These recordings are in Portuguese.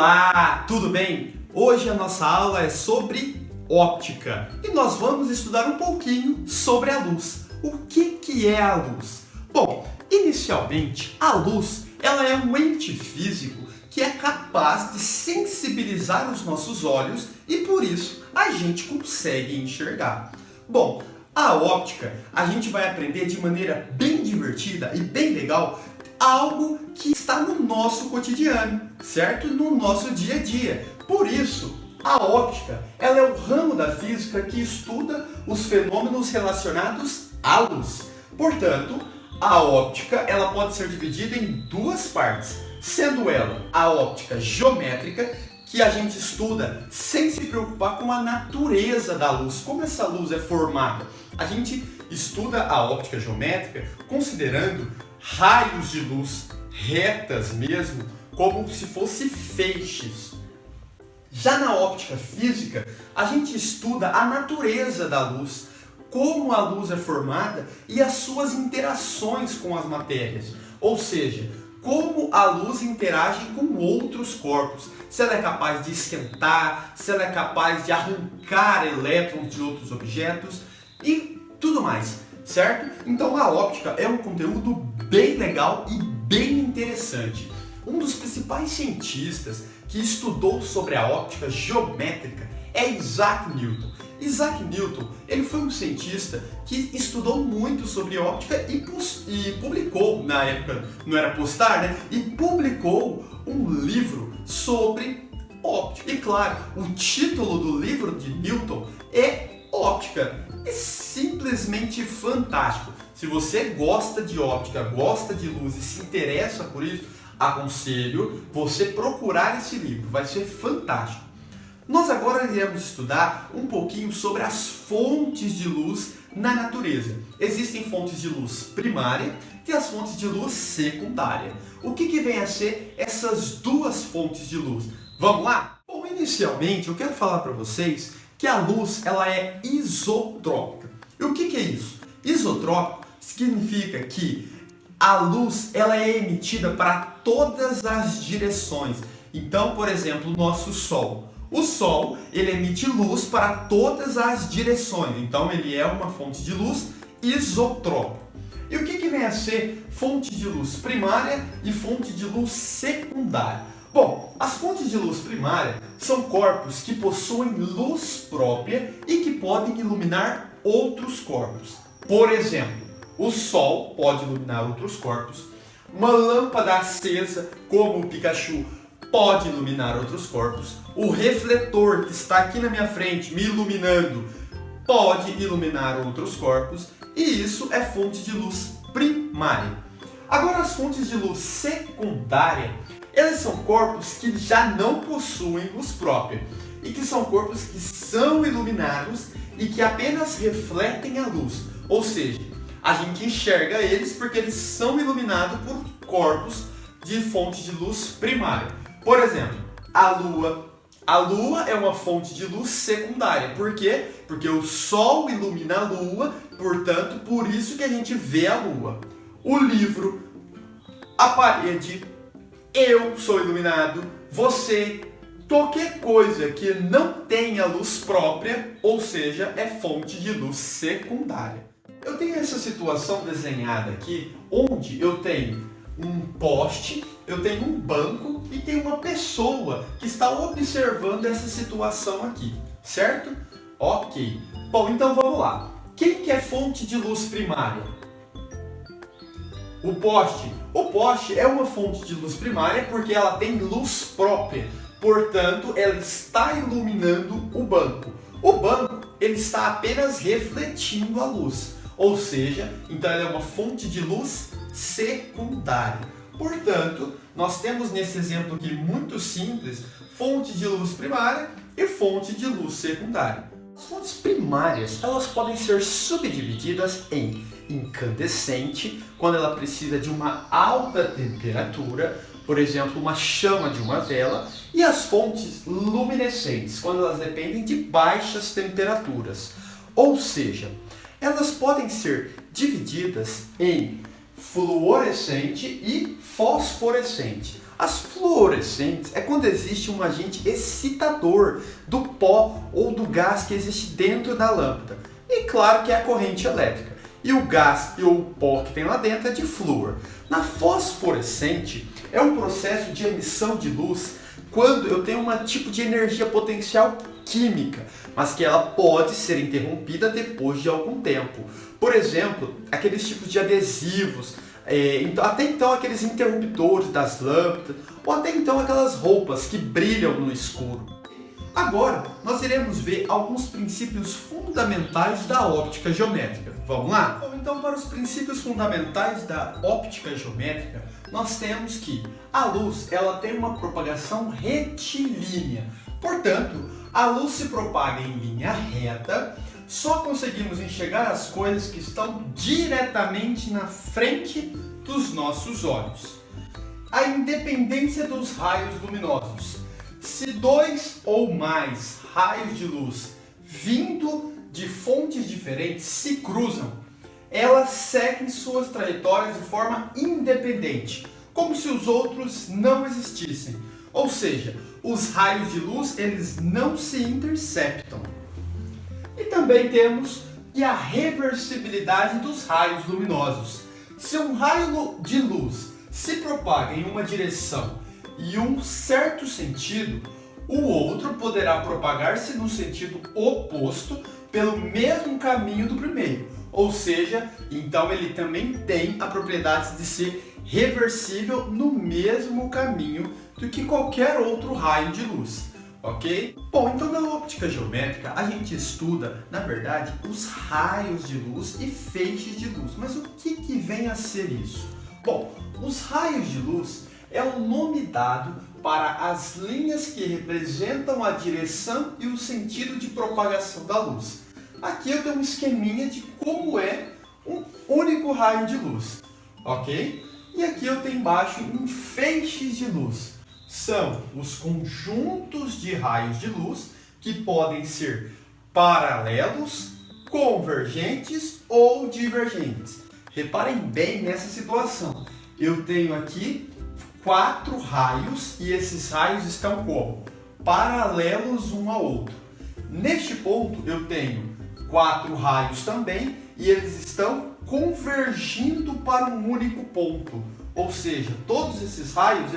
Olá, tudo bem? Hoje a nossa aula é sobre óptica e nós vamos estudar um pouquinho sobre a luz. O que é a luz? Bom, inicialmente a luz ela é um ente físico que é capaz de sensibilizar os nossos olhos e por isso a gente consegue enxergar. Bom, a óptica a gente vai aprender de maneira bem divertida e bem legal algo que está no nosso cotidiano, certo? No nosso dia a dia. Por isso, a óptica ela é o ramo da física que estuda os fenômenos relacionados à luz. Portanto, a óptica ela pode ser dividida em duas partes, sendo ela a óptica geométrica, que a gente estuda sem se preocupar com a natureza da luz, como essa luz é formada. A gente estuda a óptica geométrica considerando raios de luz retas mesmo, como se fossem feixes. Já na óptica física, a gente estuda a natureza da luz, como a luz é formada e as suas interações com as matérias, ou seja, como a luz interage com outros corpos, se ela é capaz de esquentar, se ela é capaz de arrancar elétrons de outros objetos e tudo mais, certo? Então a óptica é um conteúdo bem legal e bem interessante. Um dos principais cientistas que estudou sobre a óptica geométrica é Isaac Newton. Isaac Newton ele foi um cientista que estudou muito sobre óptica e publicou, na época não era postar, né? E publicou um livro sobre óptica. E claro, o título do livro de Newton é Óptica. É simplesmente fantástico. Se você gosta de óptica, gosta de luz e se interessa por isso, aconselho você procurar esse livro, vai ser fantástico. Nós agora iremos estudar um pouquinho sobre as fontes de luz na natureza. Existem fontes de luz primária e as fontes de luz secundária. O que vem a ser essas duas fontes de luz? Vamos lá? Bom, inicialmente eu quero falar para vocês que a luz ela é isotrópica. E o que é isso? Isotrópico significa que a luz ela é emitida para todas as direções. Então, por exemplo, o nosso Sol. O Sol ele emite luz para todas as direções. Então, ele é uma fonte de luz isotrópica. E o que vem a ser fonte de luz primária e fonte de luz secundária? Bom, as fontes de luz primária são corpos que possuem luz própria e que podem iluminar outros corpos. Por exemplo, o Sol pode iluminar outros corpos, uma lâmpada acesa, como o Pikachu, pode iluminar outros corpos, o refletor que está aqui na minha frente me iluminando pode iluminar outros corpos, e isso é fonte de luz primária. Agora, as fontes de luz secundária, elas são corpos que já não possuem luz própria e que são corpos que são iluminados e que apenas refletem a luz, ou seja, a gente enxerga eles porque eles são iluminados por corpos de fonte de luz primária. Por exemplo, a Lua. A Lua é uma fonte de luz secundária. Por quê? Porque o Sol ilumina a Lua, portanto, por isso que a gente vê a Lua. O livro, a parede, eu sou iluminado, você, qualquer coisa que não tenha luz própria, ou seja, é fonte de luz secundária. Eu tenho essa situação desenhada aqui, onde eu tenho um poste, eu tenho um banco e tenho uma pessoa que está observando essa situação aqui, certo? Ok. Bom, então vamos lá. Quem que é fonte de luz primária? O poste. O poste é uma fonte de luz primária porque ela tem luz própria. Portanto, ela está iluminando o banco. O banco, ele está apenas refletindo a luz. Ou seja, então ela é uma fonte de luz secundária. Portanto, nós temos nesse exemplo aqui muito simples, fonte de luz primária e fonte de luz secundária. As fontes primárias, elas podem ser subdivididas em incandescente, quando ela precisa de uma alta temperatura, por exemplo, uma chama de uma vela, e as fontes luminescentes, quando elas dependem de baixas temperaturas. Ou seja, elas podem ser divididas em fluorescente e fosforescente. As fluorescentes é quando existe um agente excitador do pó ou do gás que existe dentro da lâmpada. E claro que é a corrente elétrica. E o gás e o pó que tem lá dentro é de flúor. Na fosforescente é um processo de emissão de luz quando eu tenho um tipo de energia potencial química, mas que ela pode ser interrompida depois de algum tempo. Por exemplo, aqueles tipos de adesivos, até então aqueles interruptores das lâmpadas, ou até então aquelas roupas que brilham no escuro. Agora, nós iremos ver alguns princípios fundamentais da óptica geométrica. Vamos lá? Bom, então, para os princípios fundamentais da óptica geométrica, nós temos que a luz ela tem uma propagação retilínea. Portanto, a luz se propaga em linha reta, só conseguimos enxergar as coisas que estão diretamente na frente dos nossos olhos. A independência dos raios luminosos. Se dois ou mais raios de luz vindo de fontes diferentes se cruzam, elas seguem suas trajetórias de forma independente, como se os outros não existissem. Ou seja, os raios de luz eles não se interceptam. E também temos a reversibilidade dos raios luminosos. Se um raio de luz se propaga em uma direção e um certo sentido, o outro poderá propagar-se no sentido oposto pelo mesmo caminho do primeiro. Ou seja, então ele também tem a propriedade de ser reversível no mesmo caminho do que qualquer outro raio de luz. Ok? Bom, então na óptica geométrica a gente estuda, na verdade, os raios de luz e feixes de luz. Mas o que vem a ser isso? Bom, os raios de luz é o nome dado para as linhas que representam a direção e o sentido de propagação da luz. Aqui eu tenho um esqueminha de como é um único raio de luz, ok? E aqui eu tenho embaixo feixes de luz. São os conjuntos de raios de luz que podem ser paralelos, convergentes ou divergentes. Reparem bem nessa situação. Eu tenho aqui 4 raios e esses raios estão como? Paralelos um ao outro. Neste ponto eu tenho 4 raios também e eles estão convergindo para um único ponto. Ou seja, todos esses raios,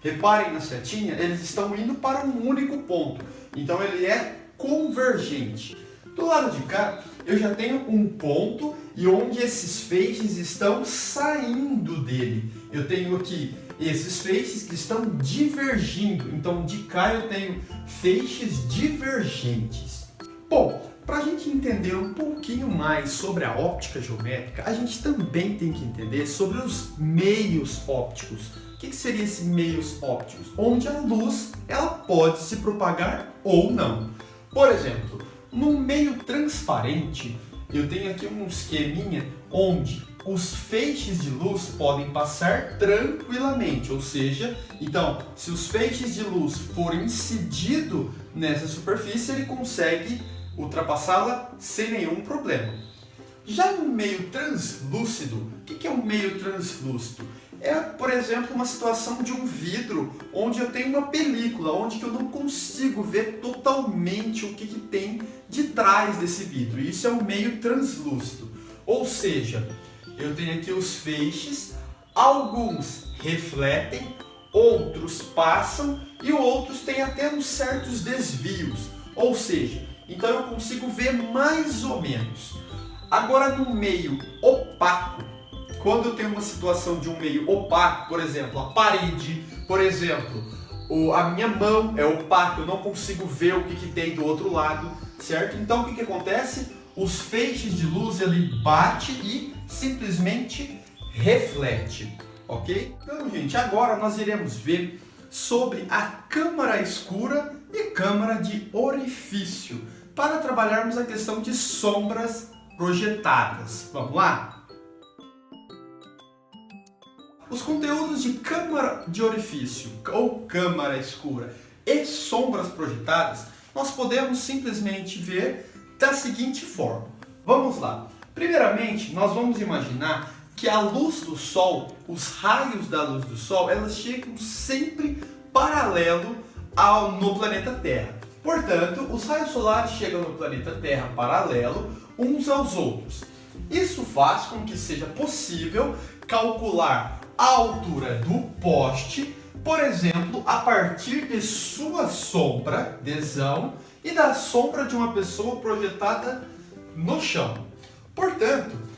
reparem na setinha, eles estão indo para um único ponto. Então ele é convergente. Do lado de cá eu já tenho um ponto e onde esses feixes estão saindo dele. Eu tenho aqui esses feixes que estão divergindo. Então de cá eu tenho feixes divergentes. Bom, para a gente entender um pouquinho mais sobre a óptica geométrica, a gente também tem que entender sobre os meios ópticos. O que seriam esses meios ópticos? Onde a luz ela pode se propagar ou não. Por exemplo, no meio transparente, eu tenho aqui um esqueminha onde os feixes de luz podem passar tranquilamente, ou seja, então, se os feixes de luz forem incididos nessa superfície, ele consegue ultrapassá-la sem nenhum problema. Já no meio translúcido, o que é um meio translúcido? É, por exemplo, uma situação de um vidro onde eu tenho uma película, onde eu não consigo ver totalmente o que tem de trás desse vidro. Isso é um meio translúcido. Ou seja, eu tenho aqui os feixes, alguns refletem, outros passam e outros têm até uns certos desvios. Ou seja, então eu consigo ver mais ou menos. Agora no meio opaco, quando eu tenho uma situação de um meio opaco, por exemplo, a parede, por exemplo, a minha mão é opaca, eu não consigo ver o que tem do outro lado, certo? Então o que acontece? Os feixes de luz ele bate e simplesmente reflete, ok? Então, gente, agora nós iremos ver sobre a câmara escura e câmara de orifício, para trabalharmos a questão de sombras projetadas. Vamos lá? Os conteúdos de câmara de orifício ou câmara escura e sombras projetadas, nós podemos simplesmente ver da seguinte forma. Vamos lá. Primeiramente, nós vamos imaginar que a luz do Sol, os raios da luz do Sol, elas chegam sempre paralelo no planeta Terra. Portanto, os raios solares chegam no planeta Terra paralelo uns aos outros. Isso faz com que seja possível calcular a altura do poste, por exemplo, a partir de sua sombra, desão, e da sombra de uma pessoa projetada no chão. Portanto,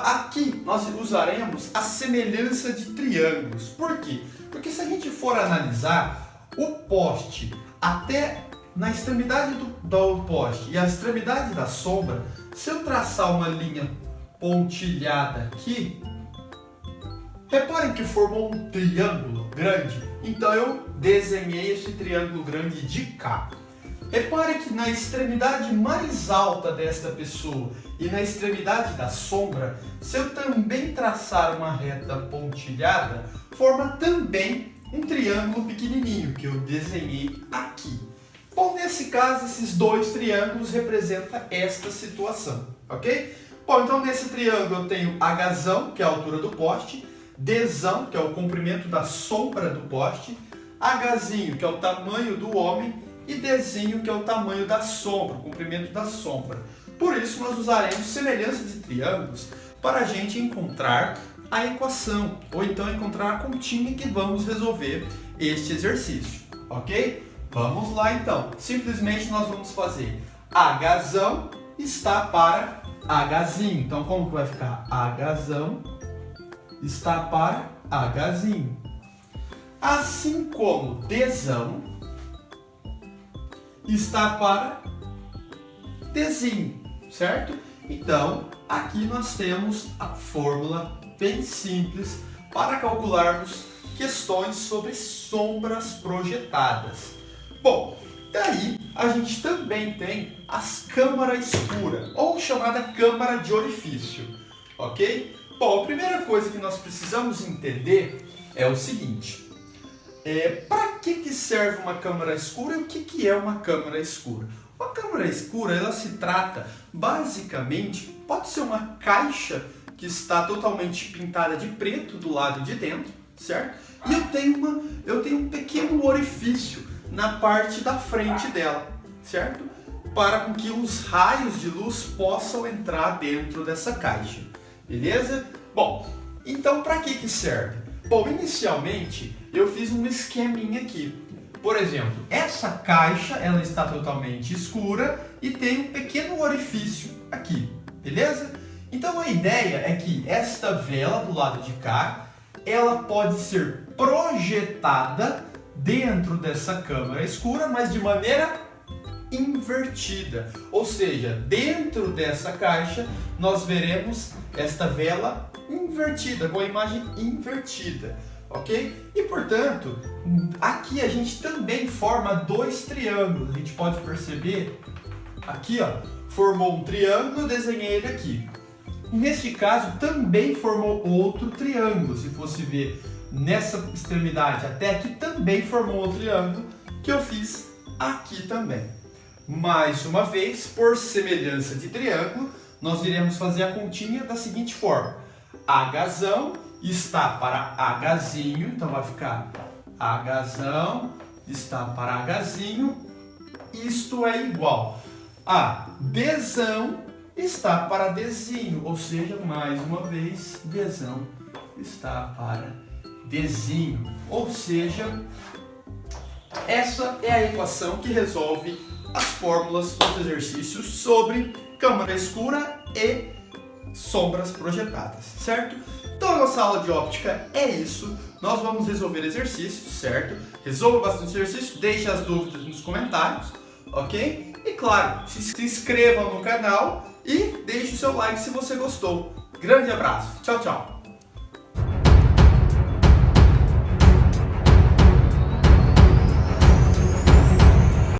aqui nós usaremos a semelhança de triângulos. Por quê? Porque se a gente for analisar o poste até na extremidade do poste e a extremidade da sombra, se eu traçar uma linha pontilhada aqui, reparem que formou um triângulo grande. Então eu desenhei esse triângulo grande de cá. Repare que na extremidade mais alta desta pessoa e na extremidade da sombra, se eu também traçar uma reta pontilhada, forma também um triângulo pequenininho que eu desenhei aqui. Bom, nesse caso, esses dois triângulos representam esta situação, ok? Bom, então nesse triângulo eu tenho Hzão, que é a altura do poste, Dzão, que é o comprimento da sombra do poste, Hzinho, que é o tamanho do homem, e Dzinho, que é o tamanho da sombra, o comprimento da sombra. Por isso, nós usaremos semelhança de triângulos para a gente encontrar a equação, ou então encontrar a continha que vamos resolver este exercício, ok? Vamos lá então. Simplesmente nós vamos fazer Hzão está para Hzinho. Então, como que vai ficar? Hzão está para Hzinho. Assim como Dzão está para Dzinho, certo? Então, aqui nós temos a fórmula bem simples para calcularmos questões sobre sombras projetadas. Bom, daí a gente também tem as câmaras escuras, ou chamada câmara de orifício, ok? Bom, a primeira coisa que nós precisamos entender é o seguinte. Para que serve uma câmara escura e o que é uma câmara escura? Uma câmara escura, ela se trata, basicamente, pode ser uma caixa que está totalmente pintada de preto do lado de dentro, certo? E eu tenho um pequeno orifício na parte da frente dela, certo? Para com que os raios de luz possam entrar dentro dessa caixa, beleza? Bom, então para que serve? Bom, inicialmente eu fiz um esqueminha aqui. Por exemplo, essa caixa ela está totalmente escura e tem um pequeno orifício aqui, beleza? Então a ideia é que esta vela do lado de cá, ela pode ser projetada dentro dessa câmara escura, mas de maneira invertida. Ou seja, dentro dessa caixa nós veremos esta vela invertida, com a imagem invertida, ok? E portanto, aqui a gente também forma dois triângulos. A gente pode perceber aqui, ó, formou um triângulo, eu desenhei ele aqui. Neste caso também formou outro triângulo. Se fosse ver nessa extremidade até aqui, também formou outro triângulo que eu fiz aqui também. Mais uma vez, por semelhança de triângulo, nós iremos fazer a continha da seguinte forma. Hzão está para Hzinho, então vai ficar Hzão está para Hzinho, isto é igual a Dzão está para Dzinho, ou seja, mais uma vez, Dzão está para Dzinho, ou seja, essa é a equação que resolve as fórmulas dos exercícios sobre câmara escura e sombras projetadas, certo? Então a nossa aula de óptica é isso. Nós vamos resolver exercícios, certo? Resolva bastante exercício, deixe as dúvidas nos comentários, ok? E claro, se inscreva no canal e deixe o seu like se você gostou. Grande abraço, tchau, tchau!